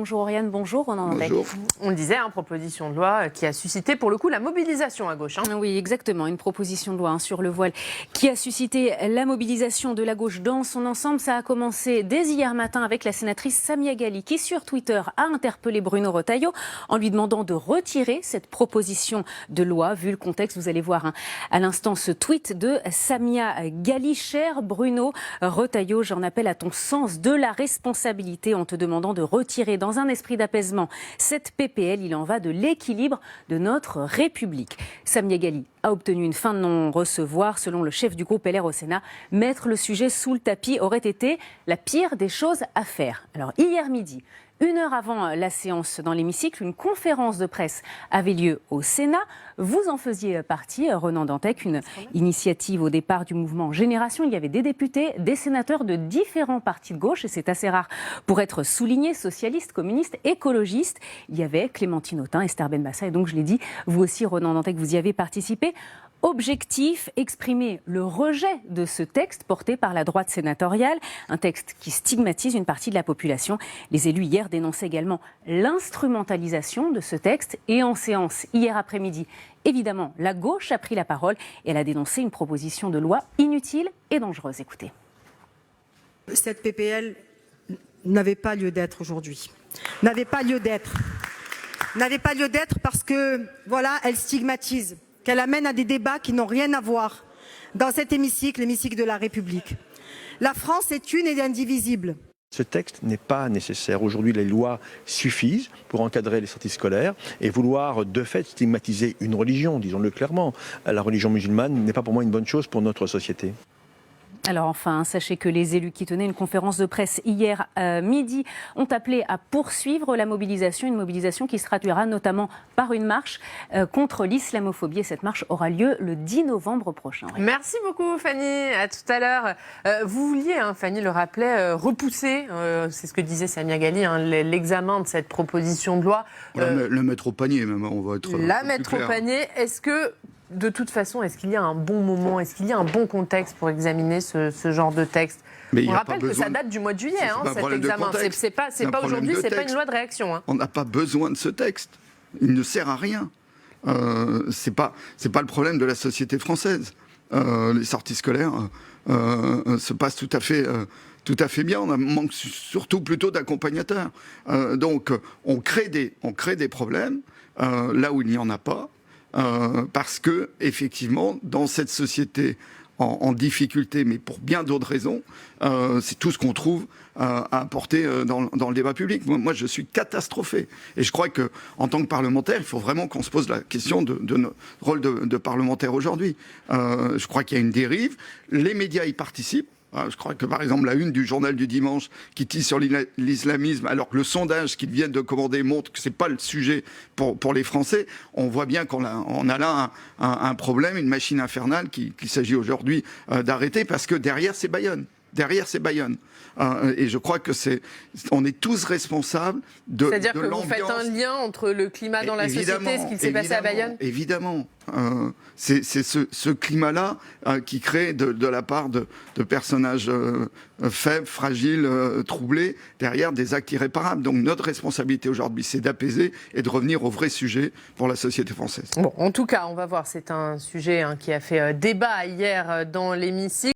Bonjour Oriane, bonjour Ronan Dantec. Bonjour. On le disait, proposition de loi qui a suscité pour le coup la mobilisation à gauche. Oui, exactement, une proposition de loi sur le voile qui a suscité la mobilisation de la gauche dans son ensemble. Ça a commencé dès hier matin avec la sénatrice Samia Ghali qui sur Twitter a interpellé Bruno Retailleau en lui demandant de retirer cette proposition de loi. Vu le contexte, vous allez voir à l'instant ce tweet de Samia Ghali. Cher Bruno Retailleau, j'en appelle à ton sens de la responsabilité en te demandant de retirer dans un esprit d'apaisement cette PPL. Il en va de l'équilibre de notre République. Samia Ghali a obtenu une fin de non-recevoir. Selon le chef du groupe LR au Sénat, mettre le sujet sous le tapis aurait été la pire des choses à faire. Alors hier midi, 1 heure avant la séance dans l'hémicycle, une conférence de presse avait lieu au Sénat. Vous en faisiez partie, Ronan Dantec, une initiative au départ du mouvement Génération. Il y avait des députés, des sénateurs de différents partis de gauche, et c'est assez rare pour être souligné, socialistes, communistes, écologistes. Il y avait Clémentine Autain, Esther Benbassa, et donc je l'ai dit, vous aussi, Ronan Dantec, vous y avez participé. Objectif, exprimer le rejet de ce texte porté par la droite sénatoriale, un texte qui stigmatise une partie de la population. Les élus hier dénonçaient également l'instrumentalisation de ce texte et en séance hier après-midi, évidemment, la gauche a pris la parole et elle a dénoncé une proposition de loi inutile et dangereuse. Écoutez. Cette PPL n'avait pas lieu d'être aujourd'hui. N'avait pas lieu d'être. N'avait pas lieu d'être parce que, voilà, elle stigmatise, qu'elle amène à des débats qui n'ont rien à voir dans cet hémicycle, l'hémicycle de la République. La France est une et indivisible. Ce texte n'est pas nécessaire. Aujourd'hui, les lois suffisent pour encadrer les sorties scolaires et vouloir de fait stigmatiser une religion, disons-le clairement. La religion musulmane n'est pas pour moi une bonne chose pour notre société. Alors enfin, sachez que les élus qui tenaient une conférence de presse hier midi ont appelé à poursuivre la mobilisation, une mobilisation qui se traduira notamment par une marche contre l'islamophobie. Et cette marche aura lieu le 10 novembre prochain. Oui. Merci beaucoup Fanny, à tout à l'heure. Vous vouliez, Fanny le rappelait, repousser, c'est ce que disait Samia Ghali, l'examen de cette proposition de loi. Le mettre au panier même, on va être la mettre au panier, est-ce que... De toute façon, est-ce qu'il y a un bon moment, est-ce qu'il y a un bon contexte pour examiner ce genre de texte? On rappelle que ça date du mois de juillet, cet examen. C'est pas aujourd'hui, c'est pas une loi de réaction. On n'a pas besoin de ce texte. Il ne sert à rien. C'est pas le problème de la société française. Les sorties scolaires se passent tout à fait bien. On manque surtout plutôt d'accompagnateurs. Donc, on crée des problèmes là où il n'y en a pas. Parce que, effectivement, dans cette société en difficulté, mais pour bien d'autres raisons, c'est tout ce qu'on trouve à apporter dans le débat public. Moi, je suis catastrophé. Et je crois qu'en tant que parlementaire, il faut vraiment qu'on se pose la question de notre rôle de parlementaire aujourd'hui. Je crois qu'il y a une dérive. Les médias y participent. Je crois que, par exemple, la une du journal du dimanche qui tisse sur l'islamisme, alors que le sondage qu'ils viennent de commander montre que ce n'est pas le sujet pour les Français, on voit bien qu'on a là un problème, une machine infernale qu'il s'agit aujourd'hui d'arrêter, parce que derrière, c'est Bayonne. Et je crois que on est tous responsables de l'ambiance. C'est-à-dire que vous faites un lien entre le climat dans la société et ce qui s'est passé à Bayonne ? Évidemment. C'est ce climat-là qui crée de la part de personnages faibles, fragiles, troublés, derrière des actes irréparables. Donc notre responsabilité aujourd'hui, c'est d'apaiser et de revenir au vrai sujet pour la société française. Bon, en tout cas, on va voir, c'est un sujet qui a fait débat hier dans l'hémicycle.